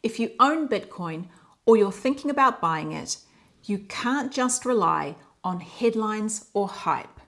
If you own Bitcoin or you're thinking about buying it, you can't just rely on headlines or hype.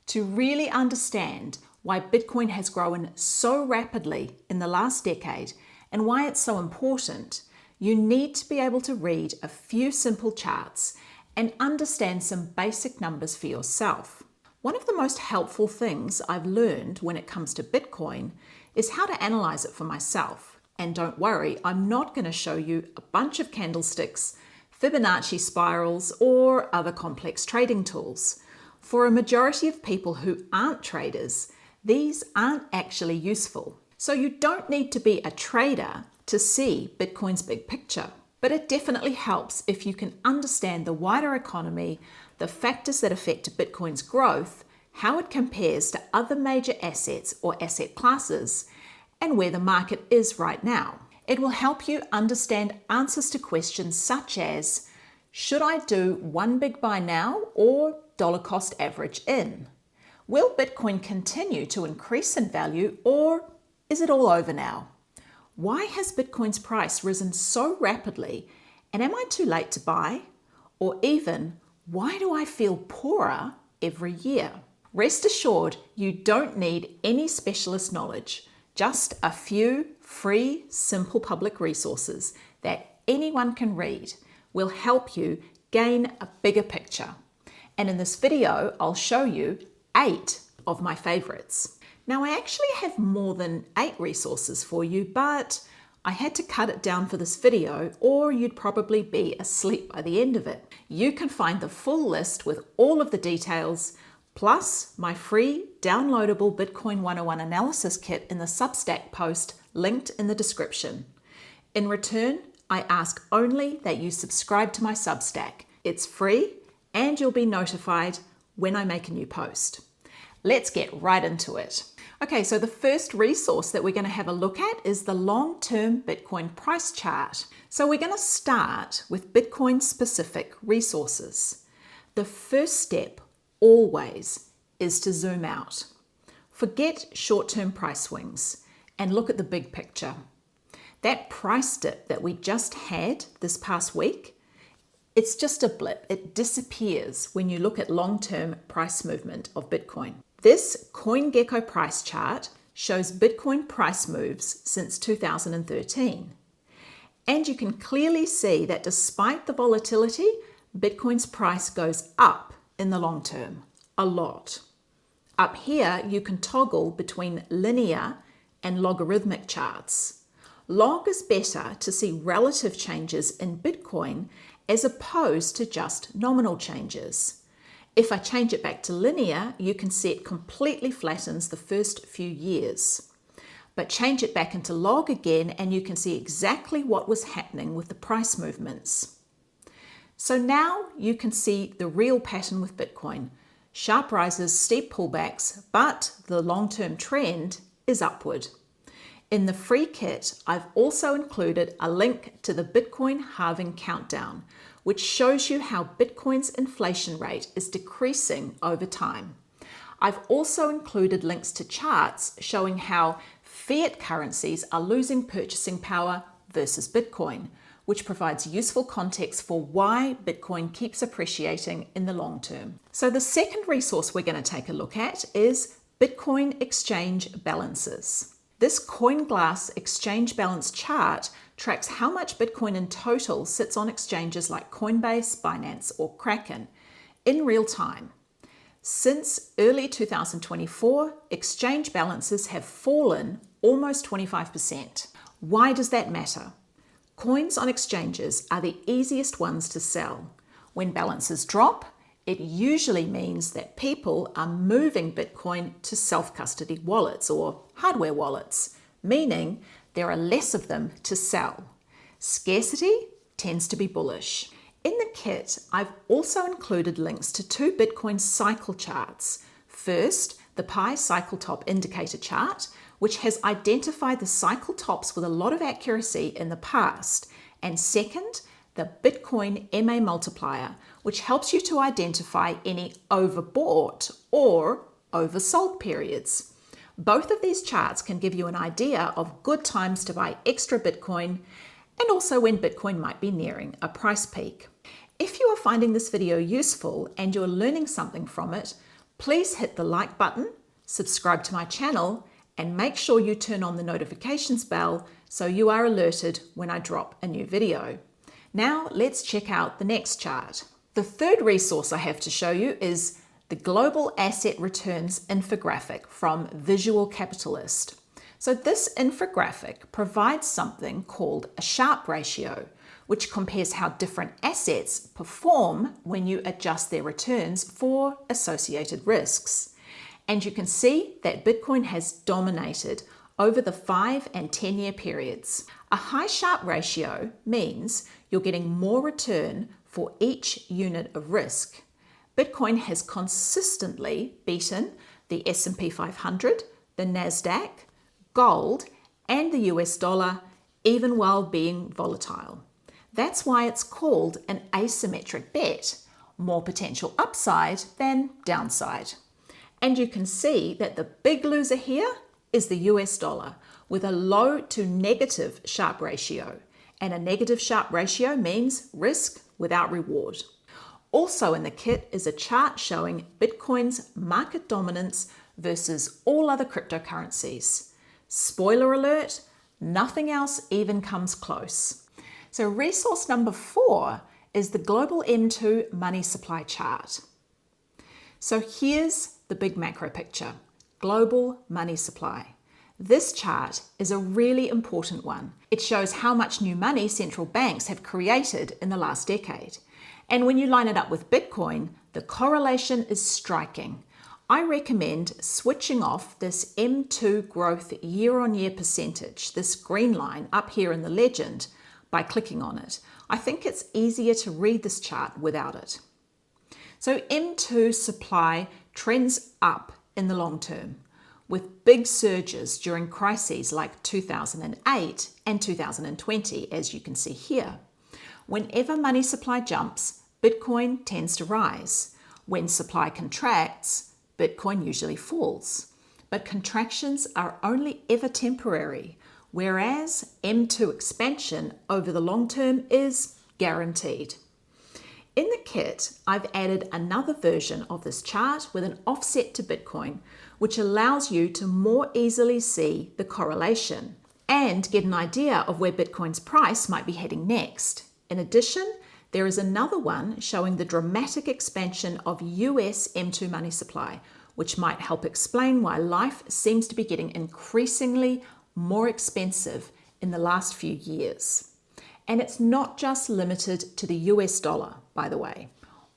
To really understand why Bitcoin has grown so rapidly in the last decade and why it's so important, you need to be able to read a few simple charts and understand some basic numbers for yourself. One of the most helpful things I've learned when it comes to Bitcoin is how to analyze it for myself. And don't worry, I'm not going to show you a bunch of candlesticks, Fibonacci spirals, or other complex trading tools. For a majority of people who aren't traders, these aren't actually useful. So you don't need to be a trader to see Bitcoin's big picture. But it definitely helps if you can understand the wider economy, the factors that affect Bitcoin's growth, how it compares to other major assets or asset classes, and where the market is right now. It will help you understand answers to questions such as, should I do one big buy now or dollar cost average in? Will Bitcoin continue to increase in value or is it all over now? Why has Bitcoin's price risen so rapidly and am I too late to buy? Or even, why do I feel poorer every year? Rest assured, you don't need any specialist knowledge, just a few free, simple public resources that anyone can read will help you gain a bigger picture. And in this video, I'll show you 8 of my favorites. Now, I actually have more than 8 resources for you, but I had to cut it down for this video or you'd probably be asleep by the end of it. You can find the full list with all of the details, plus my free downloadable Bitcoin 101 analysis kit in the Substack post linked in the description. In return, I ask only that you subscribe to my Substack. It's free and you'll be notified when I make a new post. Let's get right into it. Okay, so the first resource that we're going to have a look at is the long-term Bitcoin price chart. So we're going to start with Bitcoin-specific resources. The first step always is to zoom out. Forget short-term price swings and look at the big picture. That price dip that we just had this past week, it's just a blip. It disappears when you look at long-term price movement of Bitcoin. This CoinGecko price chart shows Bitcoin price moves since 2013. And you can clearly see that despite the volatility, Bitcoin's price goes up in the long term, a lot. Up here, you can toggle between linear and logarithmic charts. Log is better to see relative changes in Bitcoin as opposed to just nominal changes. If I change it back to linear, you can see it completely flattens the first few years. But change it back into log again and you can see exactly what was happening with the price movements. So now you can see the real pattern with Bitcoin. Sharp rises, steep pullbacks, but the long-term trend is upward. In the free kit, I've also included a link to the Bitcoin halving countdown, which shows you how Bitcoin's inflation rate is decreasing over time. I've also included links to charts showing how fiat currencies are losing purchasing power versus Bitcoin, which provides useful context for why Bitcoin keeps appreciating in the long term. So the second resource we're going to take a look at is Bitcoin Exchange Balances. This CoinGlass exchange balance chart tracks how much Bitcoin in total sits on exchanges like Coinbase, Binance, or Kraken in real time. Since early 2024, exchange balances have fallen almost 25%. Why does that matter? Coins on exchanges are the easiest ones to sell. When balances drop, it usually means that people are moving Bitcoin to self-custody wallets or hardware wallets, meaning there are less of them to sell. Scarcity tends to be bullish. In the kit, I've also included links to 2 Bitcoin cycle charts. First, the Pi cycle top indicator chart, which has identified the cycle tops with a lot of accuracy in the past. And second, the Bitcoin MA multiplier, which helps you to identify any overbought or oversold periods. Both of these charts can give you an idea of good times to buy extra Bitcoin and also when Bitcoin might be nearing a price peak. If you are finding this video useful and you're learning something from it, please hit the like button, subscribe to my channel, and make sure you turn on the notifications bell so you are alerted when I drop a new video. Now let's check out the next chart. The third resource I have to show you is the Global Asset Returns Infographic from Visual Capitalist. So this infographic provides something called a Sharpe ratio, which compares how different assets perform when you adjust their returns for associated risks. And you can see that Bitcoin has dominated over the 5 and 10-year periods. A high Sharpe ratio means you're getting more return for each unit of risk. Bitcoin has consistently beaten the S&P 500, the NASDAQ, gold, and the US dollar, even while being volatile. That's why it's called an asymmetric bet, more potential upside than downside. And you can see that the big loser here is the US dollar with a low to negative Sharpe ratio. And a negative Sharpe ratio means risk without reward. Also in the kit is a chart showing Bitcoin's market dominance versus all other cryptocurrencies. Spoiler alert, nothing else even comes close. So resource number 4 is the global M2 money supply chart. So here's the big macro picture, global money supply. This chart is a really important one. It shows how much new money central banks have created in the last decade. And when you line it up with Bitcoin, the correlation is striking. I recommend switching off this M2 growth year-on-year percentage, this green line up here in the legend, by clicking on it. I think it's easier to read this chart without it. So M2 supply trends up in the long term, with big surges during crises like 2008 and 2020, as you can see here. Whenever money supply jumps, Bitcoin tends to rise. When supply contracts, Bitcoin usually falls. But contractions are only ever temporary, whereas M2 expansion over the long term is guaranteed. In the kit, I've added another version of this chart with an offset to Bitcoin, which allows you to more easily see the correlation and get an idea of where Bitcoin's price might be heading next. In addition, there is another one showing the dramatic expansion of US M2 money supply, which might help explain why life seems to be getting increasingly more expensive in the last few years. And it's not just limited to the US dollar, by the way.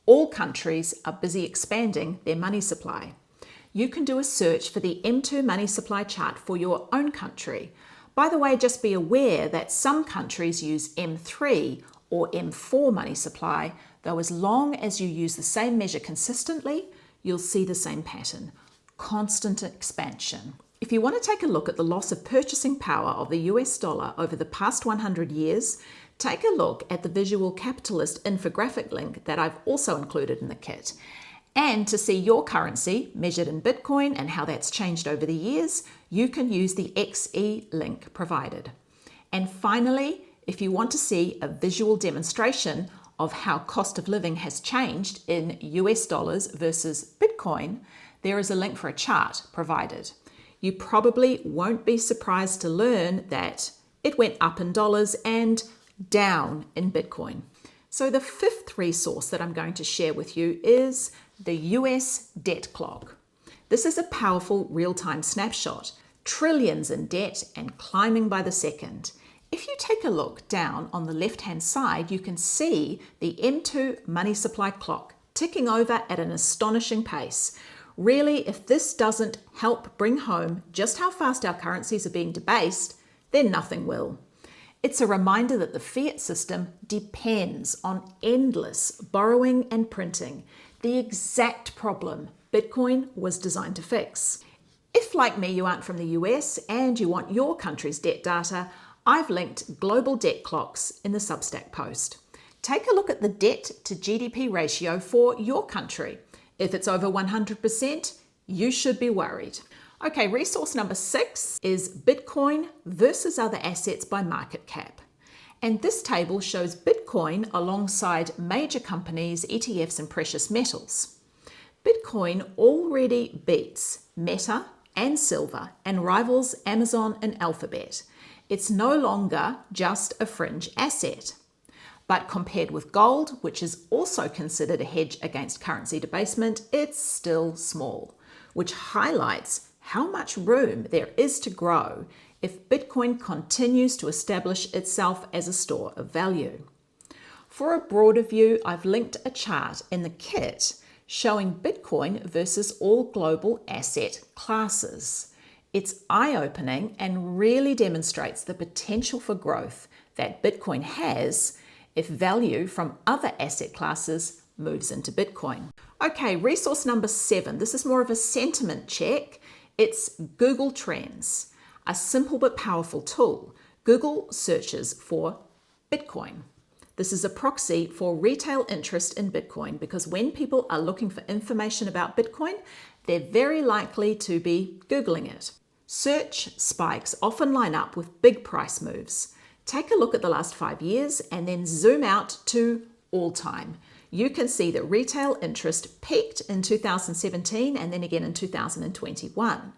All countries are busy expanding their money supply. You can do a search for the M2 money supply chart for your own country. By the way, just be aware that some countries use M3 or M4 money supply, though as long as you use the same measure consistently, you'll see the same pattern, constant expansion. If you want to take a look at the loss of purchasing power of the US dollar over the past 100 years, take a look at the Visual Capitalist infographic link that I've also included in the kit. And to see your currency measured in Bitcoin and how that's changed over the years, you can use the XE link provided. And finally, if you want to see a visual demonstration of how cost of living has changed in US dollars versus Bitcoin, there is a link for a chart provided. You probably won't be surprised to learn that it went up in dollars and down in Bitcoin. So the fifth resource that I'm going to share with you is the US debt clock. This is a powerful real-time snapshot, trillions in debt and climbing by the second. If you take a look down on the left-hand side, you can see the M2 money supply clock ticking over at an astonishing pace. Really, if this doesn't help bring home just how fast our currencies are being debased, then nothing will. It's a reminder that the fiat system depends on endless borrowing and printing, the exact problem Bitcoin was designed to fix. If, like me, you aren't from the US and you want your country's debt data, I've linked global debt clocks in the Substack post. Take a look at the debt to GDP ratio for your country. If it's over 100%, you should be worried. Okay, resource number 6 is Bitcoin versus other assets by market cap. And this table shows Bitcoin alongside major companies, ETFs, and precious metals. Bitcoin already beats Meta and Silver and rivals Amazon and Alphabet. It's no longer just a fringe asset. But compared with gold, which is also considered a hedge against currency debasement, it's still small, which highlights how much room there is to grow if Bitcoin continues to establish itself as a store of value. For a broader view, I've linked a chart in the kit showing Bitcoin versus all global asset classes. It's eye-opening and really demonstrates the potential for growth that Bitcoin has if value from other asset classes moves into Bitcoin. Okay, resource number 7. This is more of a sentiment check. It's Google Trends, a simple but powerful tool. Google searches for Bitcoin. This is a proxy for retail interest in Bitcoin because when people are looking for information about Bitcoin, they're very likely to be Googling it. Search spikes often line up with big price moves. Take a look at the last 5 years and then zoom out to all time. You can see that retail interest peaked in 2017 and then again in 2021.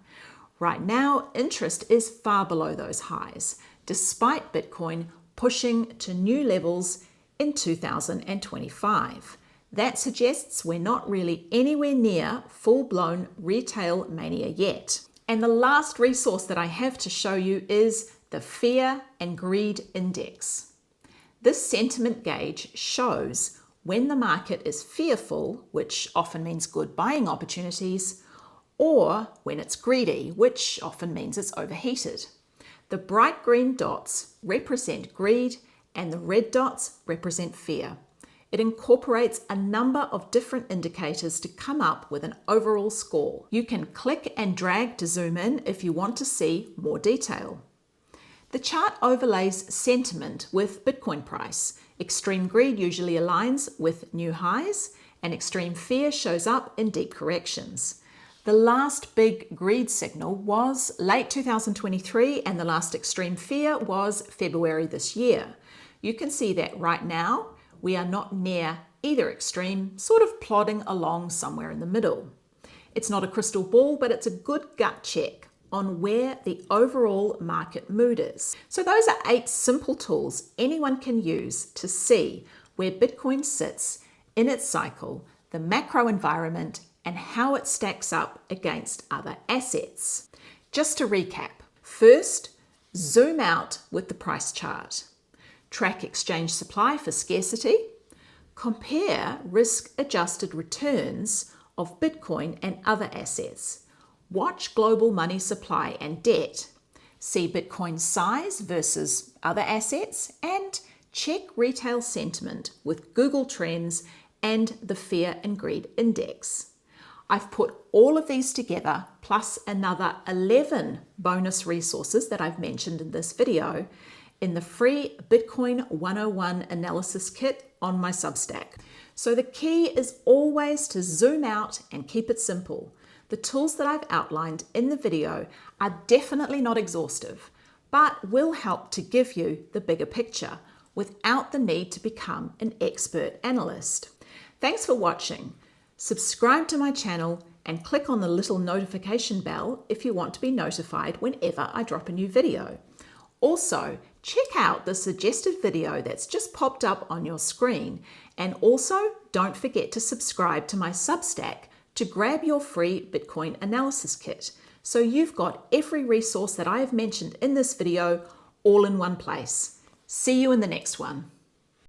Right now, interest is far below those highs, despite Bitcoin pushing to new levels in 2025. That suggests we're not really anywhere near full-blown retail mania yet. And the last resource that I have to show you is the Fear and Greed Index. This sentiment gauge shows when the market is fearful, which often means good buying opportunities, or when it's greedy, which often means it's overheated. The bright green dots represent greed and the red dots represent fear. It incorporates a number of different indicators to come up with an overall score. You can click and drag to zoom in if you want to see more detail. The chart overlays sentiment with Bitcoin price. Extreme greed usually aligns with new highs, and extreme fear shows up in deep corrections. The last big greed signal was late 2023, and the last extreme fear was February this year. You can see that right now we are not near either extreme, sort of plodding along somewhere in the middle. It's not a crystal ball, but it's a good gut check on where the overall market mood is. So those are 8 simple tools anyone can use to see where Bitcoin sits in its cycle, the macro environment, and how it stacks up against other assets. Just to recap, first, zoom out with the price chart. Track exchange supply for scarcity. Compare risk-adjusted returns of Bitcoin and other assets. Watch global money supply and debt. See Bitcoin's size versus other assets, and check retail sentiment with Google Trends and the Fear and Greed Index. I've put all of these together, plus another 11 bonus resources that I've mentioned in this video, in the free Bitcoin 101 analysis kit on my Substack. So the key is always to zoom out and keep it simple. The tools that I've outlined in the video are definitely not exhaustive, but will help to give you the bigger picture without the need to become an expert analyst. Thanks for watching. Subscribe to my channel and click on the little notification bell if you want to be notified whenever I drop a new video. Also, check out the suggested video that's just popped up on your screen, and also don't forget to subscribe to my Substack to grab your free Bitcoin analysis kit, so you've got every resource that I have mentioned in this video all in one place. See you in the next one.